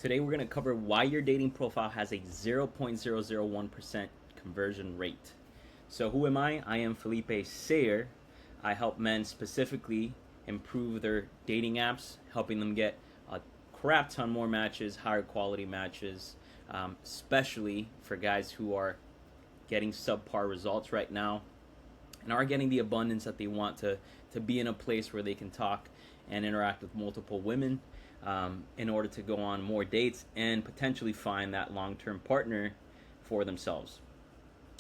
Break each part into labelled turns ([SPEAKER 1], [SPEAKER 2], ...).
[SPEAKER 1] Today we're going to cover why your dating profile has a 0.001% conversion rate. So who am I? I am Felipe Saer. I help men specifically improve their dating apps, helping them get a crap ton more matches, higher quality matches, especially for guys who are getting subpar results right now and are getting the abundance that they want to be in a place where they can talk and interact with multiple women in order to go on more dates and potentially find that long-term partner for themselves.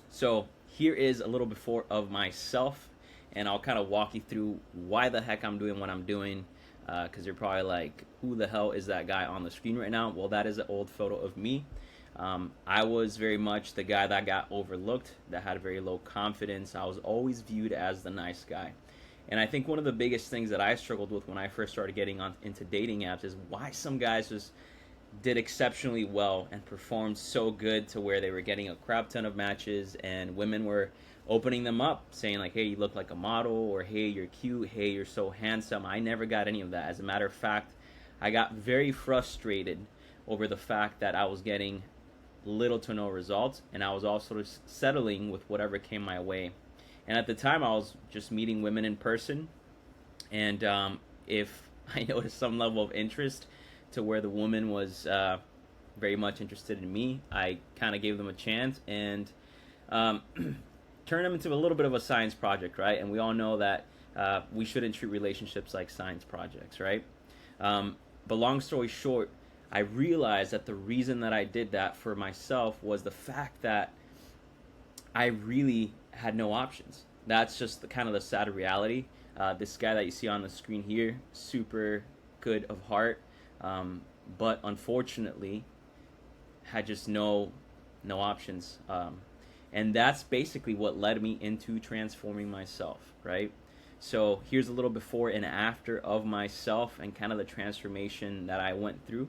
[SPEAKER 1] So here is a little before of myself, and I'll kind of walk you through why the heck I'm doing what I'm doing, because you're probably like, who the hell is that guy on the screen right now? Well, that is an old photo of me. I was very much the guy that got overlooked, that had very low confidence. I was always viewed as the nice guy. And I think one of the biggest things that I struggled with when I first started getting into dating apps is why some guys just did exceptionally well and performed so good to where they were getting a crap ton of matches, and women were opening them up saying like, hey, you look like a model, or hey, you're cute, hey, you're so handsome. I never got any of that. As a matter of fact, I got very frustrated over the fact that I was getting little to no results, and I was also settling with whatever came my way. And at the time, I was just meeting women in person, and if I noticed some level of interest to where the woman was very much interested in me, I kind of gave them a chance and turned them into a little bit of a science project, right? And we all know that we shouldn't treat relationships like science projects, right? But long story short, I realized that the reason that I did that for myself was the fact that I really had no options. That's just the kind of the sad reality. This guy that you see on the screen here, super good of heart, but unfortunately had just no options. And that's basically what led me into transforming myself, right? So here's a little before and after of myself and kind of the transformation that I went through.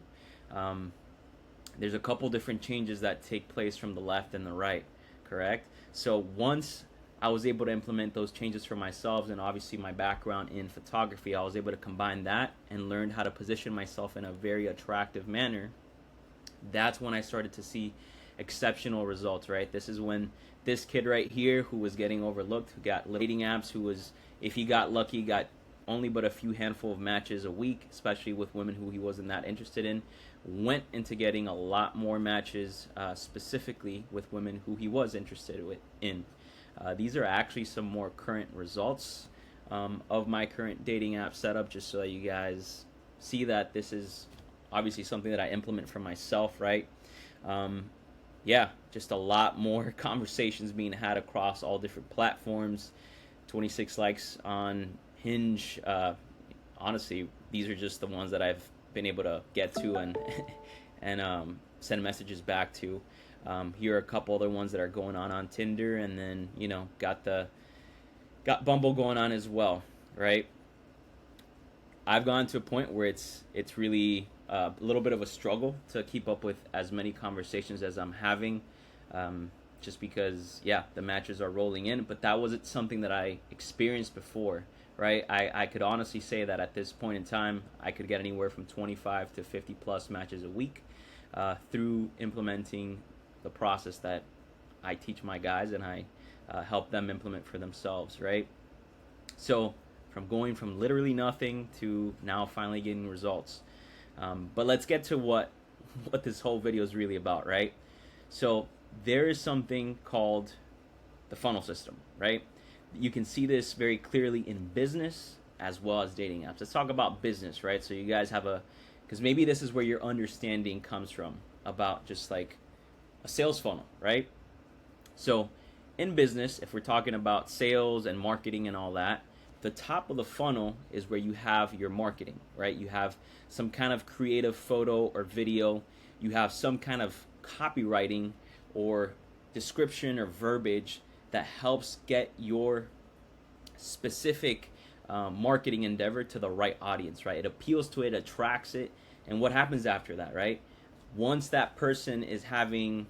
[SPEAKER 1] There's a couple different changes that take place from the left and the right, correct? So once I was able to implement those changes for myself, and obviously my background in photography, I was able to combine that and learn how to position myself in a very attractive manner. That's when I started to see exceptional results, right? This is when this kid right here, who was getting overlooked, who got dating apps, who was, if he got lucky, got only but a few handful of matches a week, especially with women who he wasn't that interested in, went into getting a lot more matches, specifically with women who he was interested in. These are actually some more current results of my current dating app setup, just so that you guys see that this is obviously something that I implement for myself, right? Yeah, just a lot more conversations being had across all different platforms. 26 likes on Hinge. Honestly, these are just the ones that I've been able to get to and send messages back to. Here are a couple other ones that are going on Tinder, and then got Bumble going on as well, right? I've gone to a point where it's really a little bit of a struggle to keep up with as many conversations as I'm having, just because the matches are rolling in. But that wasn't something that I experienced before, right? I could honestly say that at this point in time, I could get anywhere from 25 to 50 plus matches a week through implementing the process that I teach my guys and I help them implement for themselves, right? So from going from literally nothing to now finally getting results. But let's get to what this whole video is really about, right? So there is something called the funnel system, right? You can see this very clearly in business as well as dating apps. Let's talk about business, right? So you guys have because maybe this is where your understanding comes from about just like a sales funnel, right? So in business, if we're talking about sales and marketing and all that, the top of the funnel is where you have your marketing, right? You have some kind of creative photo or video. You have some kind of copywriting or description or verbiage that helps get your specific marketing endeavor to the right audience, right? It appeals to it, attracts it, and what happens after that, right? Once that person is having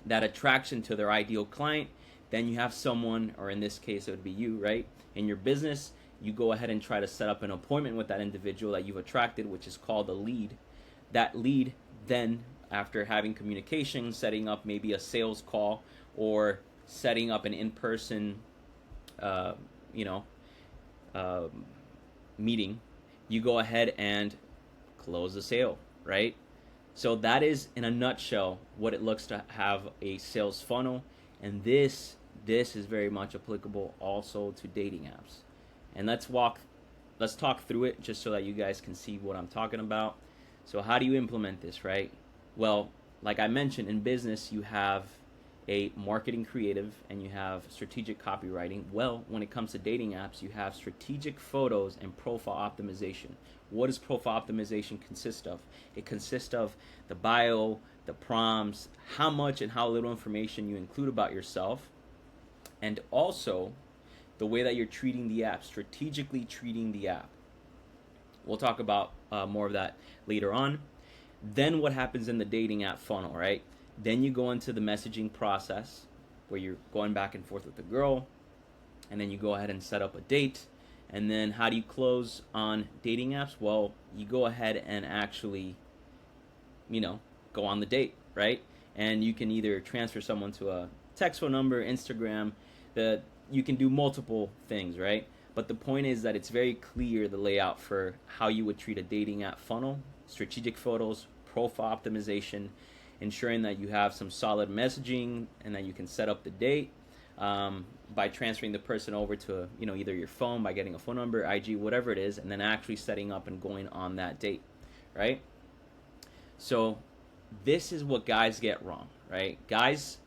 [SPEAKER 1] that attraction to their ideal client, then you have someone, or in this case it would be you, right? In your business, you go ahead and try to set up an appointment with that individual that you've attracted, which is called a lead. That lead then after having communication, setting up maybe a sales call or setting up an in-person, uh, you know, uh, meeting, you go ahead and close the sale, right? So that is in a nutshell what it looks to have a sales funnel, and this is very much applicable also to dating apps. And let's talk through it just so that you guys can see what I'm talking about. So how do you implement this, right? Well, like I mentioned, in business you have a marketing creative and you have strategic copywriting. Well, when it comes to dating apps, you have strategic photos and profile optimization. What does profile optimization consist of? It consists of the bio, the prompts, how much and how little information you include about yourself, and also the way that you're treating the app, strategically treating the app. We'll talk about more of that later on. Then what happens in the dating app funnel, right? Then you go into the messaging process where you're going back and forth with the girl, and then you go ahead and set up a date. And then how do you close on dating apps? Well, you go ahead and actually, go on the date, right? And you can either transfer someone to a text phone number, Instagram, you can do multiple things, right? But the point is that it's very clear, the layout for how you would treat a dating app funnel: strategic photos, profile optimization, ensuring that you have some solid messaging and that you can set up the date by transferring the person over to either your phone, by getting a phone number, IG, whatever it is, and then actually setting up and going on that date, right? So this is what guys get wrong, right? Guys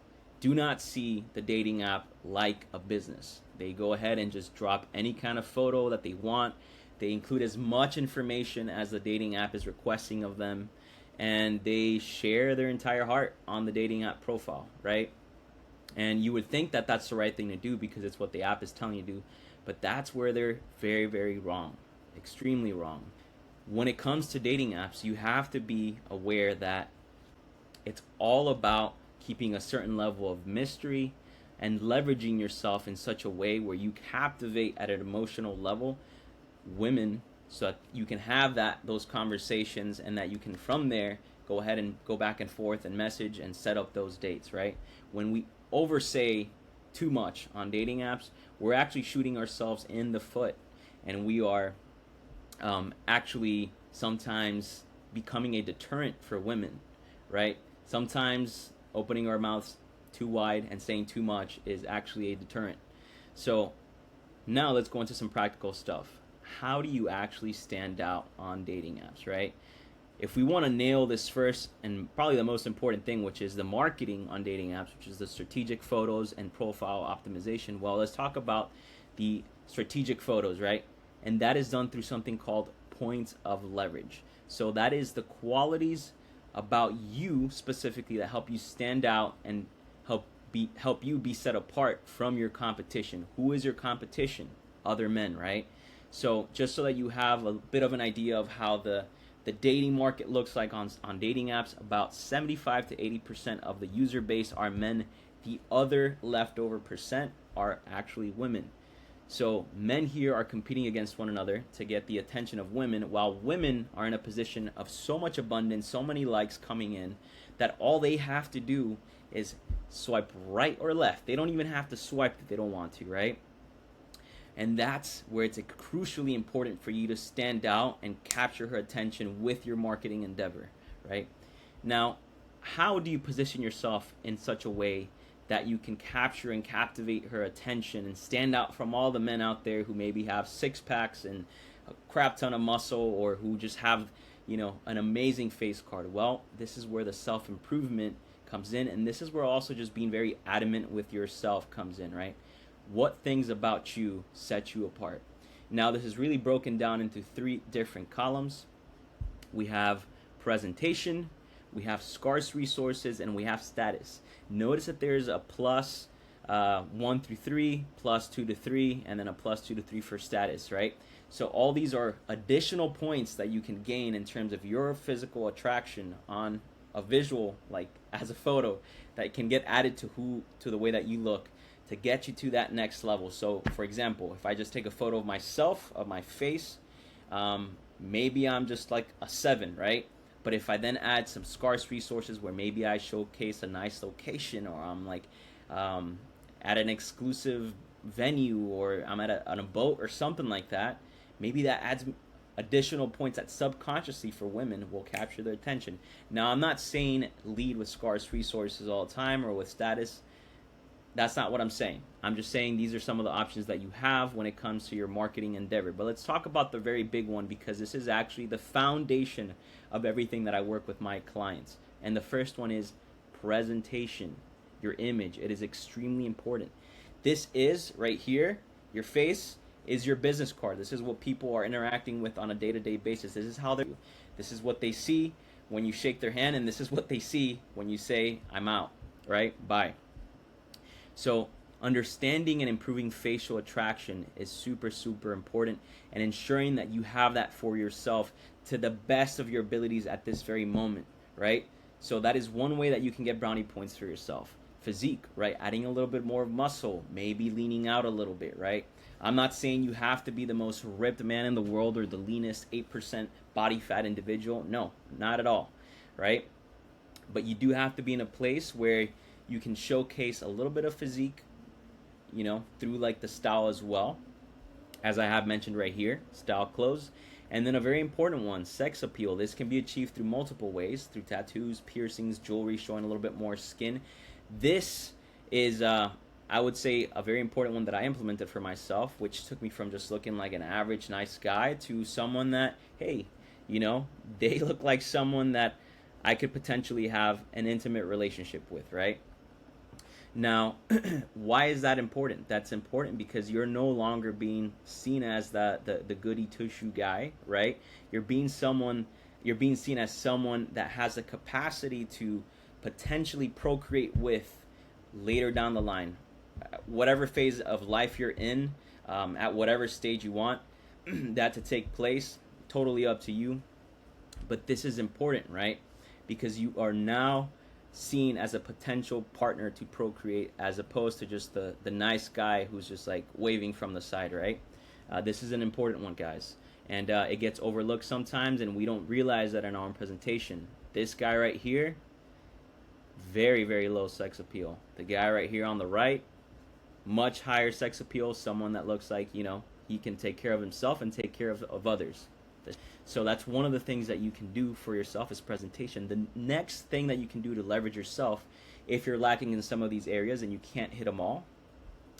[SPEAKER 1] do not see the dating app like a business. They go ahead and just drop any kind of photo that they want. They include as much information as the dating app is requesting of them, and they share their entire heart on the dating app profile, right? And you would think that that's the right thing to do because it's what the app is telling you to do, but that's where they're very, very wrong, extremely wrong. When it comes to dating apps, you have to be aware that it's all about keeping a certain level of mystery and leveraging yourself in such a way where you captivate at an emotional level women, so that you can have those conversations, and that you can from there go ahead and go back and forth and message and set up those dates, right? When we oversay too much on dating apps, we're actually shooting ourselves in the foot, and we are actually sometimes becoming a deterrent for women, right? Sometimes opening our mouths too wide and saying too much is actually a deterrent. So now let's go into some practical stuff. How do you actually stand out on dating apps, right? If we want to nail this first, and probably the most important thing, which is the marketing on dating apps, which is the strategic photos and profile optimization, well, let's talk about the strategic photos, right? And that is done through something called points of leverage. So that is the qualities about you specifically that help you stand out and help you be set apart from your competition. Who is your competition? Other men, right? So just so that you have a bit of an idea of how the dating market looks like on dating apps, about 75 to 80% of the user base are men. The other leftover percent are actually women. So men here are competing against one another to get the attention of women, while women are in a position of so much abundance, so many likes coming in, that all they have to do is swipe right or left. They don't even have to swipe if they don't want to, right? And that's where it's crucially important for you to stand out and capture her attention with your marketing endeavor, right? Now, how do you position yourself in such a way that you can capture and captivate her attention and stand out from all the men out there who maybe have six packs and a crap ton of muscle, or who just have, an amazing face card? Well, this is where the self-improvement comes in, and this is where also just being very adamant with yourself comes in, right? What things about you set you apart? Now, this is really broken down into 3 different columns. We have presentation, we have scarce resources, and we have status. Notice that there's a plus 1 through 3, plus 2 to 3, and then a plus 2 to 3 for status, right? So all these are additional points that you can gain in terms of your physical attraction on a visual, like as a photo, that can get added to the way that you look, to get you to that next level. So for example, if I just take a photo of myself, of my face, maybe I'm just like a 7, right? But if I then add some scarce resources where maybe I showcase a nice location, or I'm like at an exclusive venue, or I'm at on a boat or something like that, maybe that adds additional points that subconsciously for women will capture their attention. Now, I'm not saying lead with scarce resources all the time or with status. That's not what I'm saying. I'm just saying these are some of the options that you have when it comes to your marketing endeavor. But let's talk about the very big one, because this is actually the foundation of everything that I work with my clients. And the first one is presentation, your image. It is extremely important. This is right here, your face is your business card. This is what people are interacting with on a day-to-day basis. This is how they, this is what they see when you shake their hand, and this is what they see when you say, I'm out, right? Bye. So understanding and improving facial attraction is super, super important, and ensuring that you have that for yourself to the best of your abilities at this very moment, right? So that is one way that you can get brownie points for yourself. Physique, right? Adding a little bit more of muscle, maybe leaning out a little bit, right? I'm not saying you have to be the most ripped man in the world or the leanest 8% body fat individual. No, not at all, right? But you do have to be in a place where you can showcase a little bit of physique, you know, through like the style as well, as I have mentioned right here, style clothes. And then a very important one, sex appeal. This can be achieved through multiple ways, through tattoos, piercings, jewelry, showing a little bit more skin. This is, I would say, a very important one that I implemented for myself, which took me from just looking like an average nice guy to someone that, hey, you know, they look like someone that I could potentially have an intimate relationship with, right? Now, why is that important? That's important because you're no longer being seen as the goody two-shoe guy, right? You're being seen as someone that has the capacity to potentially procreate with later down the line. Whatever phase of life you're in, at whatever stage you want that to take place, totally up to you. But this is important, right? Because you are now seen as a potential partner to procreate, as opposed to just the nice guy who's just like waving from the side, right? This is an important one, guys. And it gets overlooked sometimes, and we don't realize that in our presentation. This guy right here, very, very low sex appeal. The guy right here on the right, much higher sex appeal. Someone that looks like, you know, he can take care of himself and take care of others. So that's one of the things that you can do for yourself is presentation. The next thing that you can do to leverage yourself, if you're lacking in some of these areas and you can't hit them all,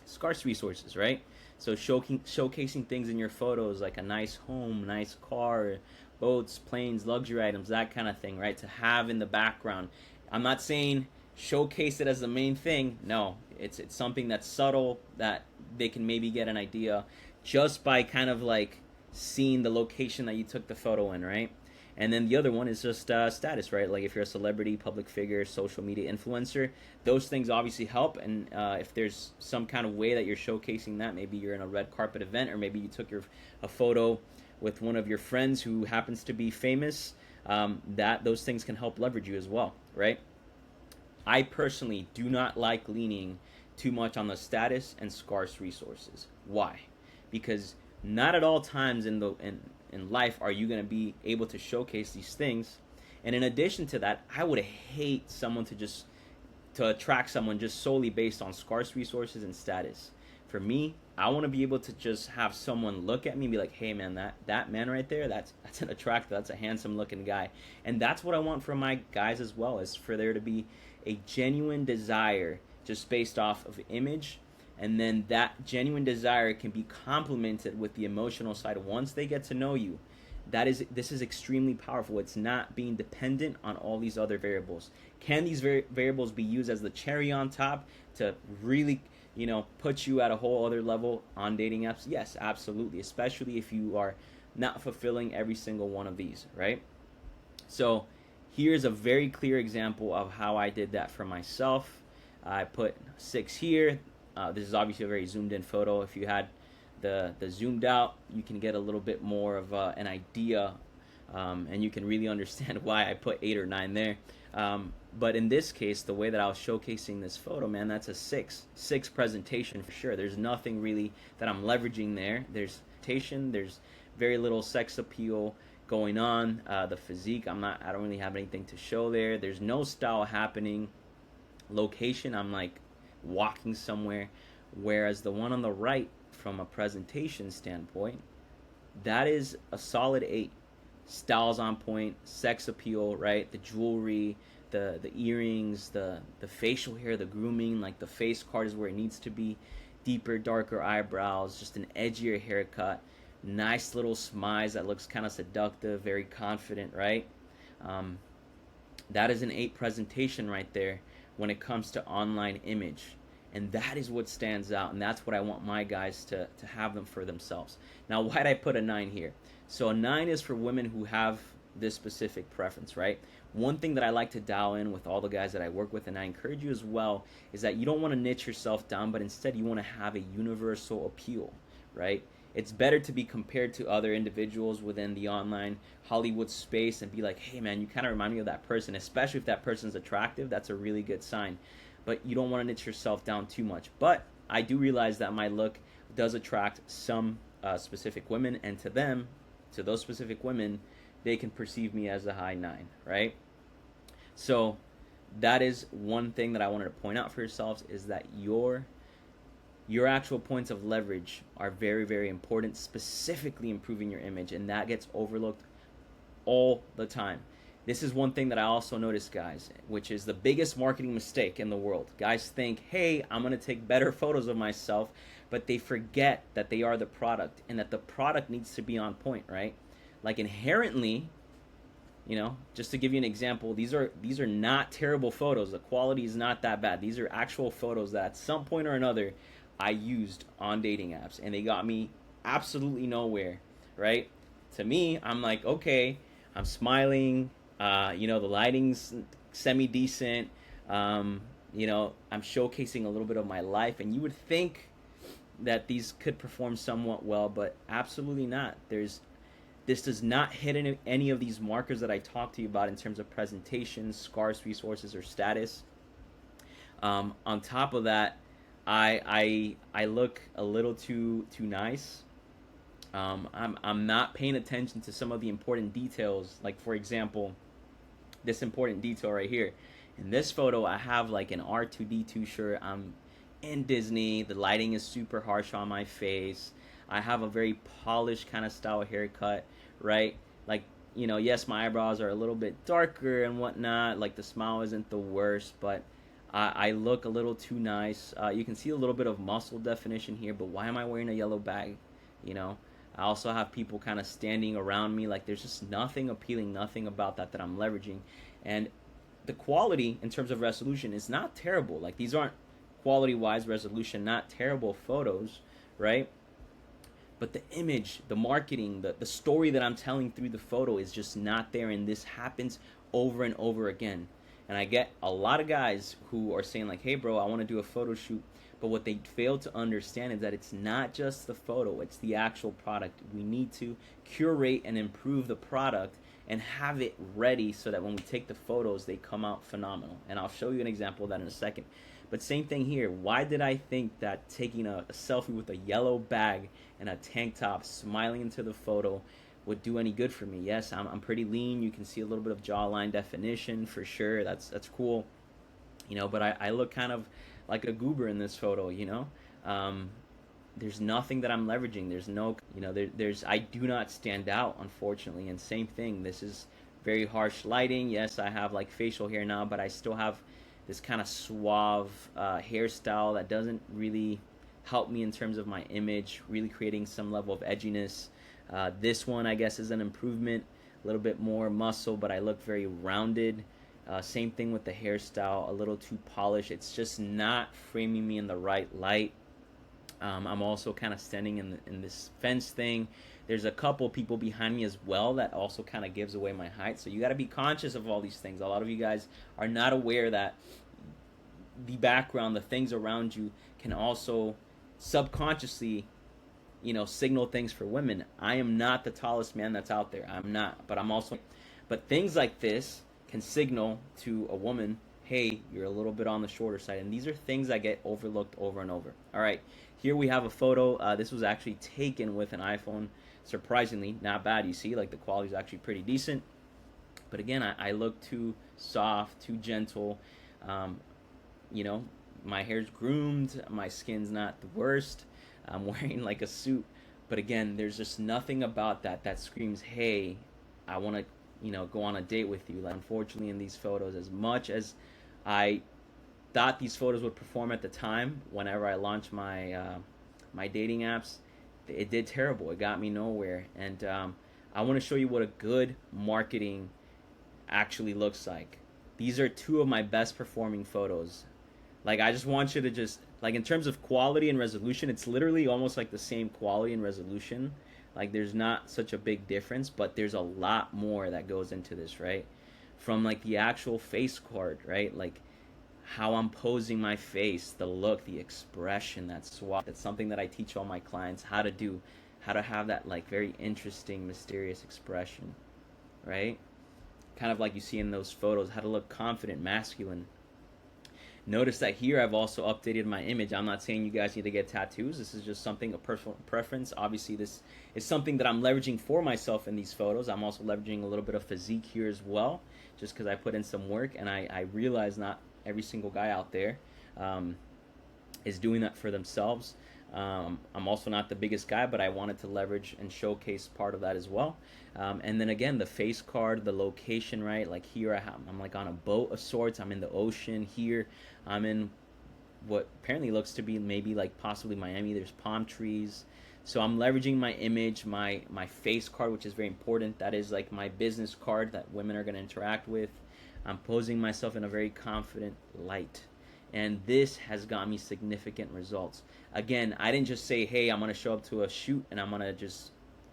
[SPEAKER 1] scarce resources, right? So showcasing things in your photos, like a nice home, nice car, boats, planes, luxury items, that kind of thing, right? To have in the background. I'm not saying showcase it as the main thing. No, it's something that's subtle that they can maybe get an idea just by kind of like seeing the location that you took the photo in, right? And then the other one is just status, right? Like if you're a celebrity, public figure, social media influencer, those things obviously help. And if there's some kind of way that you're showcasing that, maybe you're in a red carpet event, or maybe you took a photo with one of your friends who happens to be famous, that those things can help leverage you as well, right? I personally do not like leaning too much on the status and scarce resources. Why? Because not at all times in life are you going to be able to showcase these things. And in addition to that, I would hate someone to attract someone just solely based on scarce resources and status. For me, I want to be able to just have someone look at me and be like, hey man, that man right there, that's an attractive, that's a handsome looking guy. And that's what I want from my guys as well, is for there to be a genuine desire just based off of image. And then that genuine desire can be complemented with the emotional side once they get to know you. This is extremely powerful. It's not being dependent on all these other variables. Can these variables be used as the cherry on top to really, you know, put you at a whole other level on dating apps? Yes, absolutely. Especially if you are not fulfilling every single one of these, right? So here's a very clear example of how I did that for myself. I put 6 here. This is obviously a very zoomed in photo. If you had the zoomed out, you can get a little bit more of an idea, and you can really understand why I put 8 or 9 there. But in this case, the way that I was showcasing this photo, man, that's a 6 presentation for sure. There's nothing really that I'm leveraging there. There's very little sex appeal. going on. The physique, I don't really have anything to show there. There's no style happening. Location, I'm like walking somewhere. Whereas the one on the right, from a presentation standpoint, that is a solid 8. Styles on point, sex appeal, right? The jewelry, the earrings, the facial hair, the grooming, like the face card is where it needs to be. Deeper, darker eyebrows, just an edgier haircut, nice little smize that looks kind of seductive, very confident, right? Um, that is an 8 presentation right there when it comes to online image. And that is what stands out, and that's what I want my guys to have them for themselves. Now, why did I put a 9 here? So a 9 is for women who have this specific preference, right? One thing that I like to dial in with all the guys that I work with, and I encourage you as well, is that you don't want to niche yourself down, but instead you want to have a universal appeal, right? It's better to be compared to other individuals within the online Hollywood space and be like, hey man, you kind of remind me of that person, especially if that person's attractive. That's a really good sign. But you don't want to niche yourself down too much. But I do realize that my look does attract some specific women, and to them, to those specific women, they can perceive me as a high 9, right? So that is one thing that I wanted to point out for yourselves, is that your actual points of leverage are very, very important, specifically improving your image, and that gets overlooked all the time. This is one thing that I also noticed, guys, which is the biggest marketing mistake in the world. Guys think, hey, I'm going to take better photos of myself, but they forget that they are the product and that the product needs to be on point, right? Like inherently, just to give you an example, these are not terrible photos. The quality is not that bad. These are actual photos that at some point or another I used on dating apps, and they got me absolutely nowhere, right? To me, I'm like, okay, I'm smiling, the lighting's semi-decent, I'm showcasing a little bit of my life, and you would think that these could perform somewhat well, but absolutely not. This does not hit any of these markers that I talked to you about in terms of presentation, scarce resources, or status. On top of that, I look a little too nice. I'm not paying attention to some of the important details. Like, for example, this important detail right here. In this photo, I have like an R2D2 shirt. I'm in Disney. The lighting is super harsh on my face. I have a very polished kind of style haircut, right? Like, yes, my eyebrows are a little bit darker and whatnot. Like, the smile isn't the worst, but I look a little too nice. You can see a little bit of muscle definition here, but why am I wearing a yellow bag? I also have people kind of standing around me. Like, there's just nothing appealing, nothing about that I'm leveraging. And the quality in terms of resolution is not terrible. Like, these aren't quality-wise resolution, not terrible photos, right? But the image, the marketing, the story that I'm telling through the photo is just not there, and this happens over and over again. And I get a lot of guys who are saying like, hey bro, I want to do a photo shoot, but what they fail to understand is that it's not just the photo, it's the actual product. We need to curate and improve the product and have it ready so that when we take the photos, they come out phenomenal. And I'll show you an example of that in a second. But same thing here. Why did I think that taking a selfie with a yellow bag and a tank top, smiling into the photo, would do any good for me? Yes, I'm pretty lean. You can see a little bit of jawline definition for sure. That's cool. But I look kind of like a goober in this photo. There's nothing that I'm leveraging. There's no, I do not stand out, unfortunately. And same thing. This is very harsh lighting. Yes, I have like facial hair now, but I still have this kind of suave hairstyle that doesn't really help me in terms of my image, really creating some level of edginess. This one, I guess, is an improvement, a little bit more muscle, but I look very rounded. Same thing with the hairstyle, a little too polished. It's just not framing me in the right light. I'm also kind of standing in this fence thing. There's a couple people behind me as well that also kind of gives away my height. So you got to be conscious of all these things. A lot of you guys are not aware that the background, the things around you can also subconsciously, signal things for women. I am not the tallest man that's out there. I'm not. But things like this can signal to a woman, hey, you're a little bit on the shorter side. And these are things that get overlooked over and over. All right, here we have a photo. This was actually taken with an iPhone. surprisingly not bad. You see, like the quality is actually pretty decent. But again, I look too soft, too gentle. Um, you know, my hair's groomed, my skin's not the worst. I'm wearing like a suit. But again, there's just nothing about that that screams, hey, I want to, go on a date with you. Like, unfortunately, in these photos, as much as I thought these photos would perform at the time, whenever I launched my dating apps, it did terrible. It got me nowhere. And I want to show you what a good marketing actually looks like. These are two of my best performing photos. Like, I just want you to just, like, in terms of quality and resolution, it's literally almost like the same quality and resolution. Like, there's not such a big difference, but there's a lot more that goes into this, right? From like the actual face card, right? Like how I'm posing my face, the look, the expression, that swap. That's something that I teach all my clients how to do, how to have that like very interesting, mysterious expression, right? Kind of like you see in those photos, how to look confident, masculine. Notice that here I've also updated my image. I'm not saying you guys need to get tattoos. This is just something, a personal preference. Obviously, this is something that I'm leveraging for myself in these photos. I'm also leveraging a little bit of physique here as well, just because I put in some work, and I realize not every single guy out there is doing that for themselves. I'm also not the biggest guy, but I wanted to leverage and showcase part of that as well. And then again, the face card, the location, right? Like here I'm like on a boat of sorts. I'm in the ocean. Here I'm in what apparently looks to be maybe like possibly Miami. There's palm trees. So I'm leveraging my image, my face card, which is very important. That is like my business card that women are going to interact with. I'm posing myself in a very confident light. And this has got me significant results. Again, I didn't just say, hey, I'm going to show up to a shoot and I'm going to just...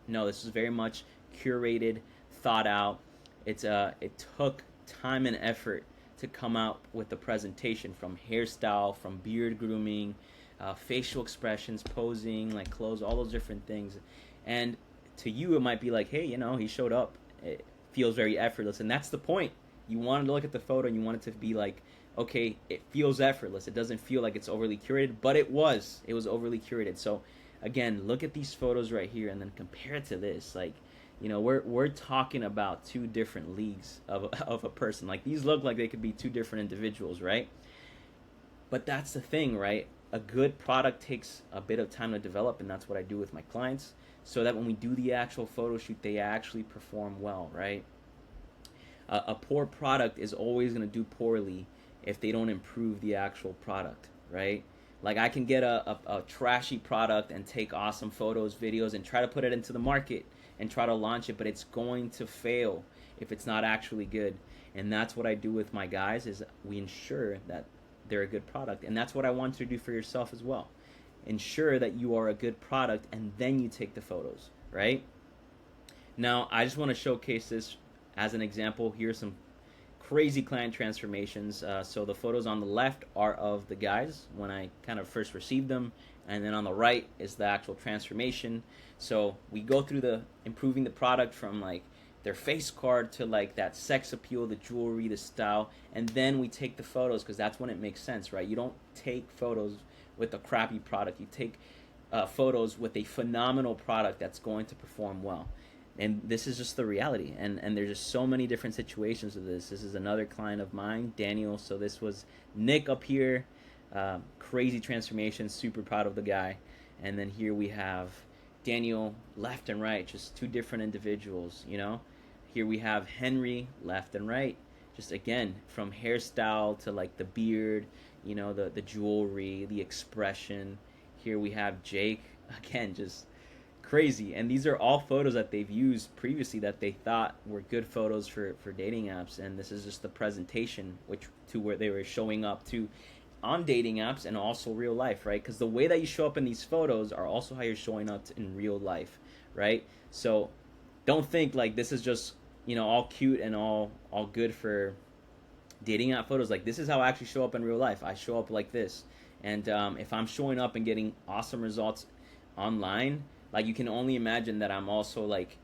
[SPEAKER 1] No, this is very much curated, thought out. It took time and effort to come out with the presentation, from hairstyle, from beard grooming, facial expressions, posing, like clothes, all those different things. And to you, it might be like, hey, he showed up. It feels very effortless. And that's the point. You wanted to look at the photo and you want it to be like, okay, it feels effortless. It doesn't feel like it's overly curated, but it was overly curated. So again, look at these photos right here and then compare it to this. Like, we're talking about two different leagues of a person. Like, these look like they could be two different individuals, right? But that's the thing, right? A good product takes a bit of time to develop, and that's what I do with my clients, so that when we do the actual photo shoot, they actually perform well, right? A poor product is always going to do poorly if they don't improve the actual product, right? Like, I can get a trashy product and take awesome photos, videos, and try to put it into the market and try to launch it, but it's going to fail if it's not actually good. And that's what I do with my guys, is we ensure that they're a good product. And that's what I want you to do for yourself as well. Ensure that you are a good product, and then you take the photos, right? Now, I just want to showcase this as an example. Here's some crazy client transformations. So the photos on the left are of the guys when I kind of first received them, and then on the right is the actual transformation. So we go through the improving the product from like their face card to like that sex appeal, the jewelry, the style, and then we take the photos, because that's when it makes sense, right? You don't take photos with a crappy product. You take photos with a phenomenal product that's going to perform well. And this is just the reality, and there's just so many different situations of this. This is another client of mine, Daniel. So this was Nick up here, crazy transformation, super proud of the guy. And then here we have Daniel left and right, just two different individuals, Here we have Henry left and right, just again, from hairstyle to like the beard, the jewelry, the expression. Here we have Jake, again, just crazy. And these are all photos that they've used previously that they thought were good photos for dating apps. And this is just the presentation, where they were showing up to on dating apps and also real life, right? Because the way that you show up in these photos are also how you're showing up in real life, right? So don't think like this is just, all cute and all good for dating app photos. Like, this is how I actually show up in real life. I show up like this. And if I'm showing up and getting awesome results online, like, you can only imagine that I'm also like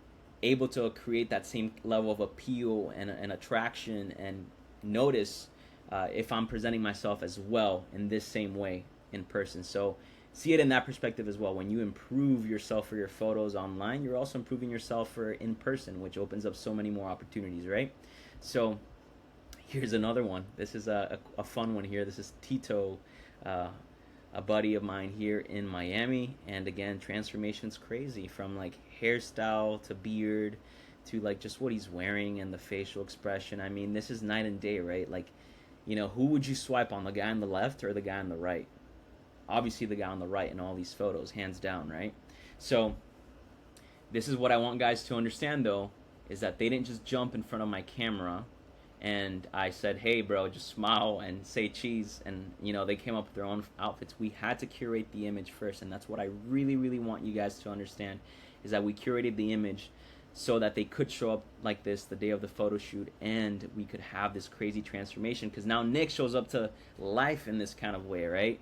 [SPEAKER 1] able to create that same level of appeal and attraction and notice if I'm presenting myself as well in this same way in person. So see it in that perspective as well. When you improve yourself for your photos online, you're also improving yourself for in person, which opens up so many more opportunities, right? So here's another one. This is a fun one here. This is Tito, uh, a buddy of mine here in Miami. And again, transformation's crazy, from like hairstyle to beard to like just what he's wearing and the facial expression. I mean, this is night and day, right? Like, who would you swipe on, the guy on the left or the guy on the right? Obviously the guy on the right in all these photos, hands down, right? So this is what I want guys to understand, though, is that they didn't just jump in front of my camera and I said, hey bro, just smile and say cheese, and they came up with their own outfits. We had to curate the image first, and that's what I really, really want you guys to understand, is that we curated the image so that they could show up like this the day of the photo shoot, and we could have this crazy transformation, because now Nick shows up to life in this kind of way, right?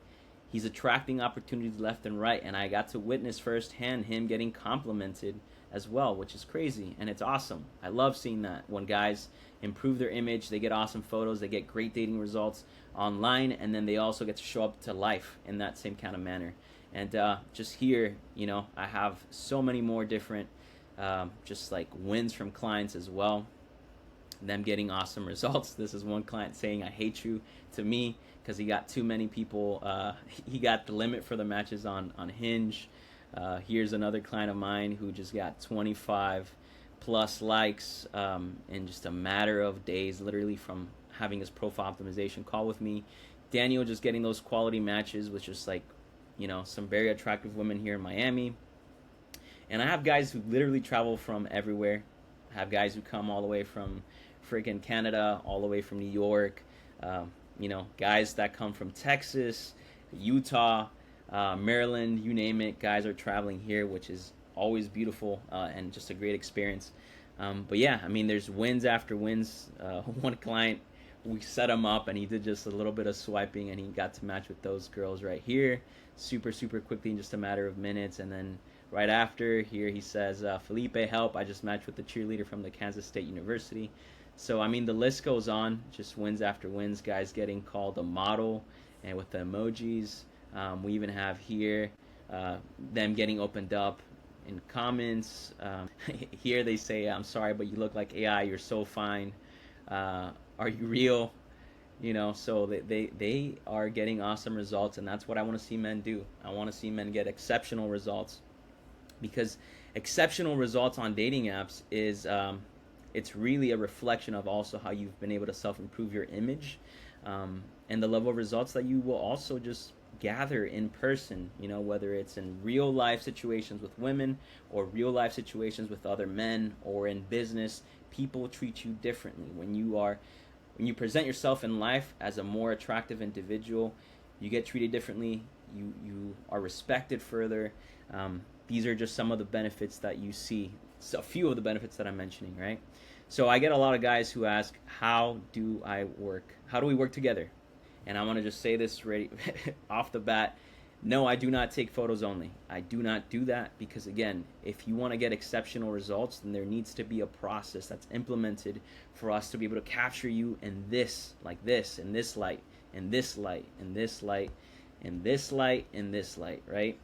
[SPEAKER 1] He's attracting opportunities left and right, and I got to witness firsthand him getting complimented as well, which is crazy, and it's awesome. I love seeing that when guys improve their image, they get awesome photos, they get great dating results online, and then they also get to show up to life in that same kind of manner. And just here, I have so many more different just like wins from clients as well, them getting awesome results. This is one client saying, I hate you, to me, because he got too many people. He got the limit for the matches on Hinge. Here's another client of mine who just got 25 plus likes in just a matter of days, literally from having his profile optimization call with me. Daniel just getting those quality matches with just like, some very attractive women here in Miami. And I have guys who literally travel from everywhere. I have guys who come all the way from freaking Canada, all the way from New York. Guys that come from Texas, Utah, Maryland, you name it. Guys are traveling here, which is always beautiful and just a great experience. But yeah, I mean, there's wins after wins. One client, we set him up and he did just a little bit of swiping and he got to match with those girls right here super, super quickly in just a matter of minutes. And then right after here, he says, Felipe, help, I just matched with the cheerleader from the Kansas State University. So, I mean, the list goes on, just wins after wins, guys getting called a model and with the emojis. We even have here them getting opened up in comments. Here they say, I'm sorry, but you look like AI, you're so fine. Are you real? So they are getting awesome results, and that's what I want to see men do. I want to see men get exceptional results, because exceptional results on dating apps is it's really a reflection of also how you've been able to self-improve your image, and the level of results that you will also just gather in person, whether it's in real life situations with women or real life situations with other men or in business. People treat you differently when you present yourself in life as a more attractive individual. You get treated differently. You are respected further. These are just some of the benefits that you see. So a few of the benefits that I'm mentioning, right? So I get a lot of guys who ask, how do I work? How do we work together? And I want to just say this right off the bat. No, I do not take photos only. I do not do that because, again, if you want to get exceptional results, then there needs to be a process that's implemented for us to be able to capture you in this, like this, in this light, in this light, in this light, in this light, in this light, right?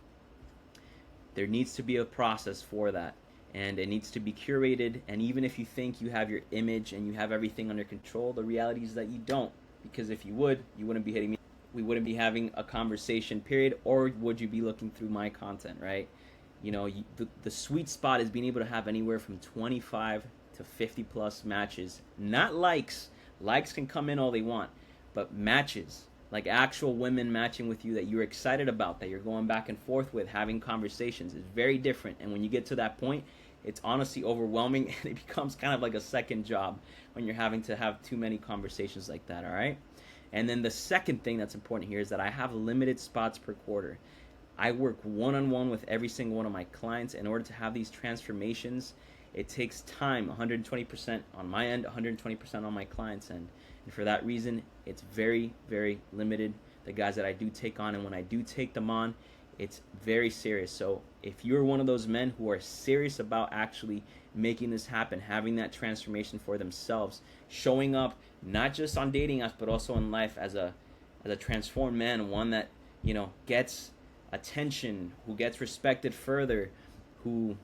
[SPEAKER 1] There needs to be a process for that, and it needs to be curated. And even if you think you have your image and you have everything under control, the reality is that you don't. Because if you would, you wouldn't be hitting me. We wouldn't be having a conversation, period, or would you be looking through my content, right? The sweet spot is being able to have anywhere from 25 to 50 plus matches. Not likes. Likes can come in all they want, but matches, like actual women matching with you that you're excited about, that you're going back and forth with, having conversations, is very different. And when you get to that point, it's honestly overwhelming, and it becomes kind of like a second job when you're having to have too many conversations like that, all right? And then the second thing that's important here is that I have limited spots per quarter. I work one-on-one with every single one of my clients. In order to have these transformations, it takes time, 120% on my end, 120% on my client's end. And for that reason, it's very, very limited, the guys that I do take on. And when I do take them on, it's very serious. So if you're one of those men who are serious about actually making this happen, having that transformation for themselves, showing up not just on dating apps but also in life as a transformed man, one that gets attention, who gets respected further, who,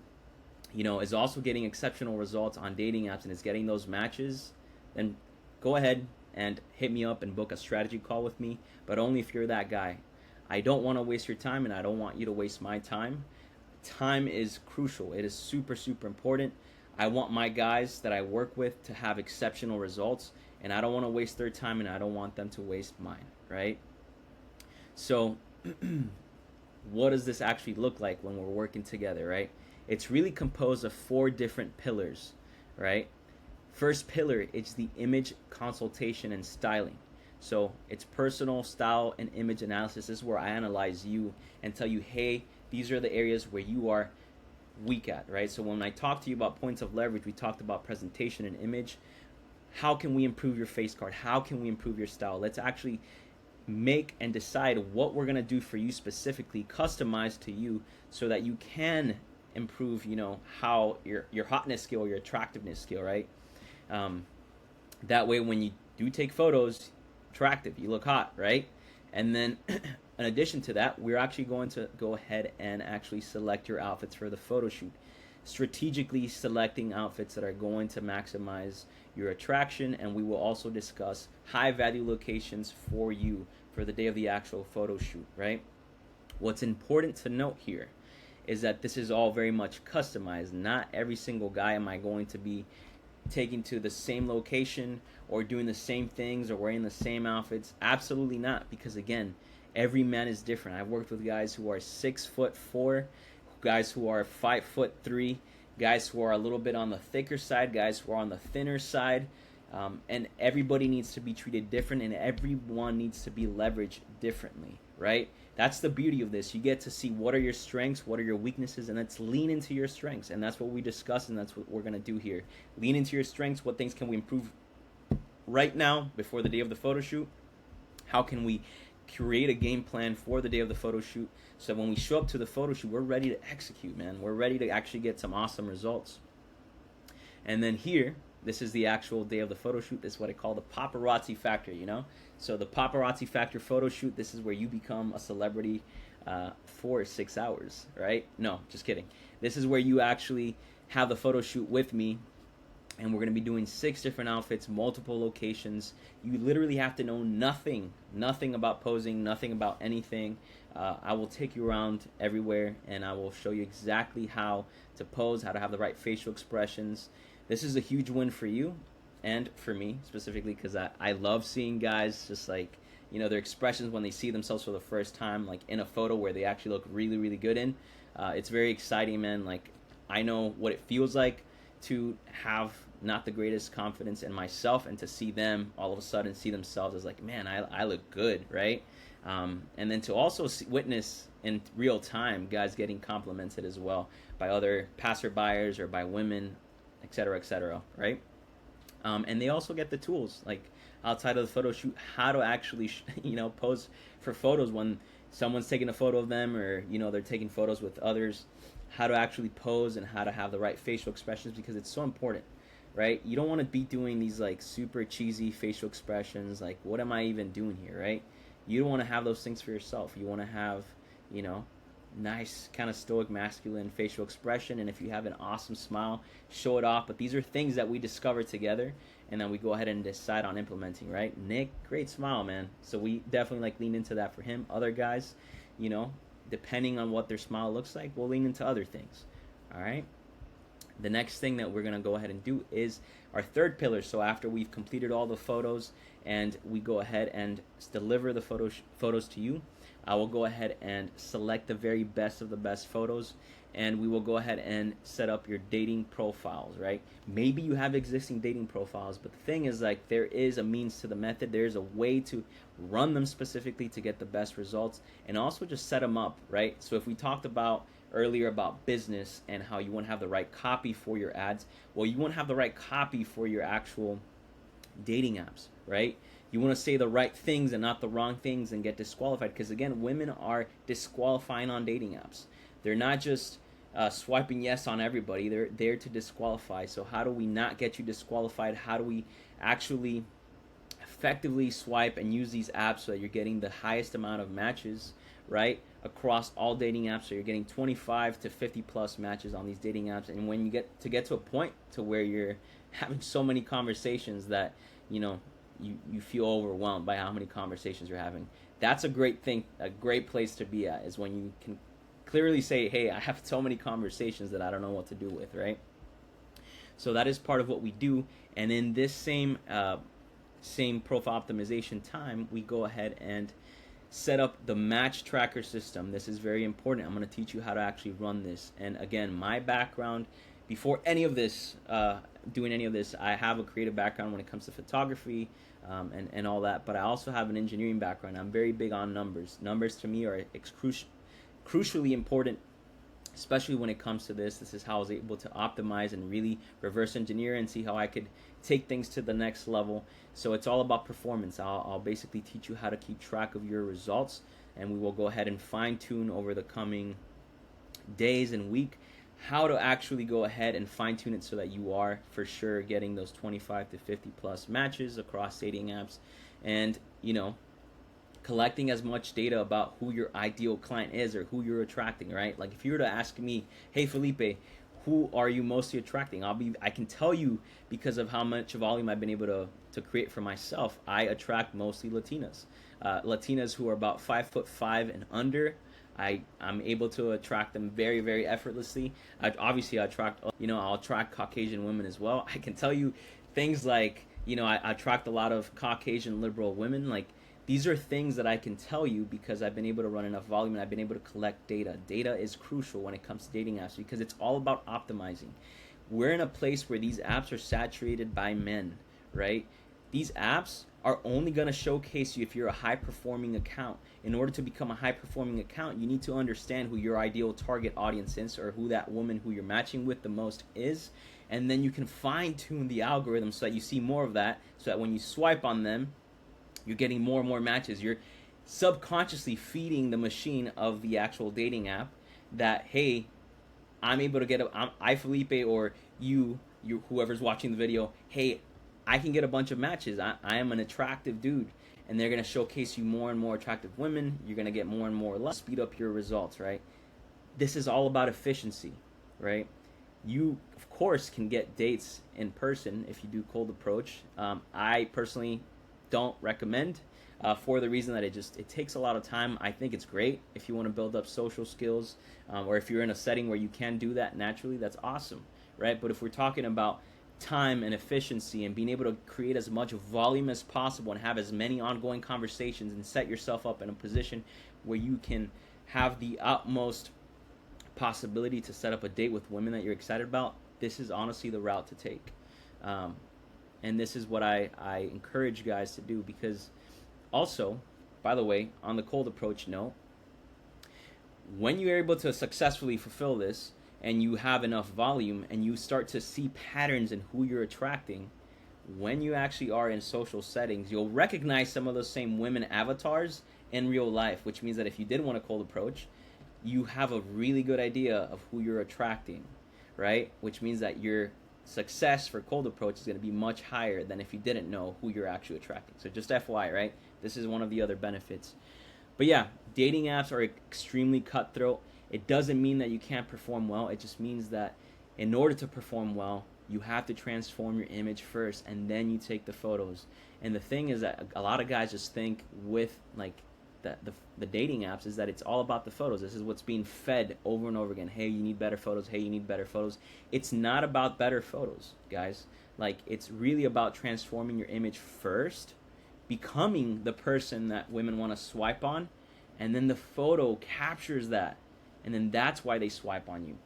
[SPEAKER 1] you know, is also getting exceptional results on dating apps and is getting those matches, then go ahead and hit me up and book a strategy call with me, but only if you're that guy. I don't want to waste your time, and I don't want you to waste my time. Time is crucial. It is super, super important. I want my guys that I work with to have exceptional results, and I don't want to waste their time, and I don't want them to waste mine, right? So what does this actually look like when we're working together, right? It's really composed of 4 different pillars, right? First pillar, it's the image consultation and styling. So it's personal style and image analysis. This is where I analyze you and tell you, hey, these are the areas where you are weak at, right? So when I talk to you about points of leverage, we talked about presentation and image. How can we improve your face card? How can we improve your style? Let's actually make and decide what we're going to do for you specifically, customized to you, so that you can improve, you know, how your hotness skill, your attractiveness skill, right? That way when you do take photos, attractive, you look hot, right? And then in addition to that, we're actually going to go ahead and actually select your outfits for the photo shoot, strategically selecting outfits that are going to maximize your attraction. And we will also discuss high value locations for you for the day of the actual photo shoot, right? What's important to note here is that this is all very much customized. Not every single guy am I going to be taking to the same location or doing the same things or wearing the same outfits. Absolutely not, because again, every man is different. I've worked with guys who are 6'4", guys who are 5'3", guys who are a little bit on the thicker side, guys who are on the thinner side, and everybody needs to be treated different, and everyone needs to be leveraged differently, right? That's the beauty of this. You get to see what are your strengths, what are your weaknesses, and let's lean into your strengths. And that's what we discuss, and that's what we're going to do here. Lean into your strengths. What things can we improve right now before the day of the photo shoot? How can we create a game plan for the day of the photo shoot so when we show up to the photo shoot, we're ready to execute, man. We're ready to actually get some awesome results. And then here, this is the actual day of the photo shoot. This is what I call the paparazzi factor, you know? So the paparazzi factor photo shoot, this is where you become a celebrity for 6 hours, right? No, just kidding. This is where you actually have the photo shoot with me, and we're going to be doing 6 different outfits, multiple locations. You literally have to know nothing about posing, nothing about anything. I will take you around everywhere, and I will show you exactly how to pose, how to have the right facial expressions. This is a huge win for you and for me specifically, because I love seeing guys just like, you know, their expressions when they see themselves for the first time, like in a photo where they actually look really, really good in. It's very exciting, man. Like, I know what it feels like to have not the greatest confidence in myself, and to see them all of a sudden see themselves as like, man, I look good, right? And then to also witness in real time guys getting complimented as well by other passerbyers or by women, etc., right? And they also get the tools, like outside of the photo shoot, how to actually, you know, pose for photos when someone's taking a photo of them, or, you know, they're taking photos with others, how to actually pose and how to have the right facial expressions, because it's so important, right? You don't want to be doing these like super cheesy facial expressions, like, what am I even doing here, right? You don't want to have those things for yourself. You want to have, you know, nice kind of stoic masculine facial expression, and if you have an awesome smile, show it off. But these are things that we discover together, and then we go ahead and decide on implementing, right? Nick, great smile, man. So we definitely like lean into that for him. Other guys, you know, depending on what their smile looks like, we'll lean into other things. All right, the next thing that we're going to go ahead and do is our third pillar. So after we've completed all the photos and we go ahead and deliver the photos to you, I will go ahead and select the very best of the best photos, and we will go ahead and set up your dating profiles, right? Maybe you have existing dating profiles, but the thing is, like, there is a means to the method. There's a way to run them specifically to get the best results, and also just set them up, right? So if we talked about earlier about business and how you want to have the right copy for your ads, well, you want to have the right copy for your actual dating apps, right? You want to say the right things and not the wrong things and get disqualified, because again, women are disqualifying on dating apps. They're not just swiping yes on everybody. They're there to disqualify. So how do we not get you disqualified? How do we actually effectively swipe and use these apps so that you're getting the highest amount of matches, right, across all dating apps. So you're getting 25 to 50 plus matches on these dating apps. And when you get to a point to where you're having so many conversations that, you know, you feel overwhelmed by how many conversations you're having, that's a great thing, a great place to be at, is when you can clearly say, hey, I have so many conversations that I don't know what to do with, right? So that is part of what we do. And in this same profile optimization time, we go ahead and set up the match tracker system. This is very important. I'm going to teach you how to actually run this. And again, my background, before any of this, doing any of this, I have a creative background when it comes to photography and all that, but I also have an engineering background. I'm very big on numbers. Numbers to me are crucially important, especially when it comes to this. This is how I was able to optimize and really reverse engineer and see how I could take things to the next level. So it's all about performance. I'll basically teach you how to keep track of your results, and we will go ahead and fine tune over the coming days and week how to actually go ahead and fine tune it so that you are for sure getting those 25 to 50 plus matches across dating apps, and, you know, collecting as much data about who your ideal client is or who you're attracting, right? Like if you were to ask me, hey Felipe, who are you mostly attracting? I can tell you, because of how much volume I've been able to create for myself, I attract mostly Latinas. Latinas who are about 5'5" and under. I'm able to attract them very, very effortlessly. Obviously, I'll attract Caucasian women as well. I can tell you things like, I attract a lot of Caucasian liberal women. Like, these are things that I can tell you because I've been able to run enough volume and I've been able to collect data. Data is crucial when it comes to dating apps because it's all about optimizing. We're in a place where these apps are saturated by men, right? These apps are only going to showcase you if you're a high-performing account. In order to become a high-performing account, you need to understand who your ideal target audience is, or who that woman who you're matching with the most is, and then you can fine-tune the algorithm so that you see more of that, so that when you swipe on them, you're getting more and more matches. You're subconsciously feeding the machine of the actual dating app that, hey, I'm able to get I Felipe, or you whoever's watching the video, hey, I can get a bunch of matches. I am an attractive dude. And they're going to showcase you more and more attractive women. You're going to get more and more love. Speed up your results, right? This is all about efficiency, right? You, of course, can get dates in person if you do cold approach. I personally don't recommend for the reason that it takes a lot of time. I think it's great if you want to build up social skills, or if you're in a setting where you can do that naturally, that's awesome, right? But if we're talking about time and efficiency and being able to create as much volume as possible and have as many ongoing conversations and set yourself up in a position where you can have the utmost possibility to set up a date with women that you're excited about, this is honestly the route to take. And this is what I encourage you guys to do, because also, by the way, on the cold approach note, when you're able to successfully fulfill this, and you have enough volume and you start to see patterns in who you're attracting, when you actually are in social settings, you'll recognize some of those same women avatars in real life, which means that if you did want a cold approach, you have a really good idea of who you're attracting, right? Which means that your success for cold approach is going to be much higher than if you didn't know who you're actually attracting. So just FYI, right? This is one of the other benefits. But yeah, dating apps are extremely cutthroat. It doesn't mean that you can't perform well. It just means that in order to perform well, you have to transform your image first, and then you take the photos. And the thing is that a lot of guys just think with like the dating apps is that it's all about the photos. This is what's being fed over and over again. Hey, you need better photos. Hey, you need better photos. It's not about better photos, guys. Like, it's really about transforming your image first, becoming the person that women want to swipe on, and then the photo captures that. And then that's why they swipe on you.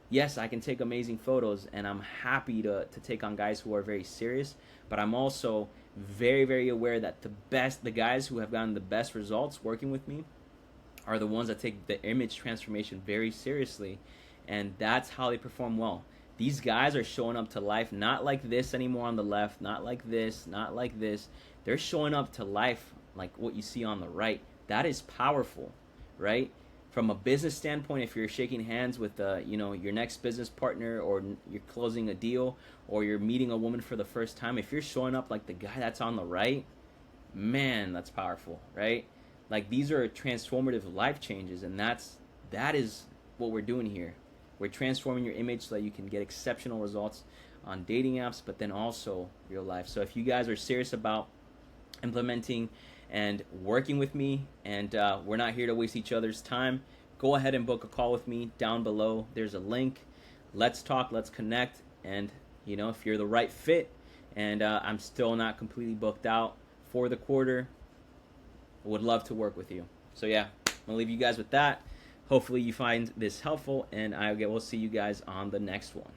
[SPEAKER 1] Yes, I can take amazing photos, and I'm happy to take on guys who are very serious, but I'm also very, very aware that the guys who have gotten the best results working with me are the ones that take the image transformation very seriously, and that's how they perform well. These guys are showing up to life not like this anymore on the left, not like this, not like this. They're showing up to life like what you see on the right. That is powerful, right? From a business standpoint, if you're shaking hands with your next business partner, or you're closing a deal, or you're meeting a woman for the first time, if you're showing up like the guy that's on the right, Man, that's powerful, right? Like, these are transformative life changes, and that is what we're doing here. We're transforming your image so that you can get exceptional results on dating apps, but then also real life. So if you guys are serious about implementing and working with me, and we're not here to waste each other's time, go ahead and book a call with me. Down below there's a link. Let's talk, let's connect, and if you're the right fit, and I'm still not completely booked out for the quarter, would love to work with you. So yeah, I'm gonna leave you guys with that. Hopefully you find this helpful, and we'll see you guys on the next one.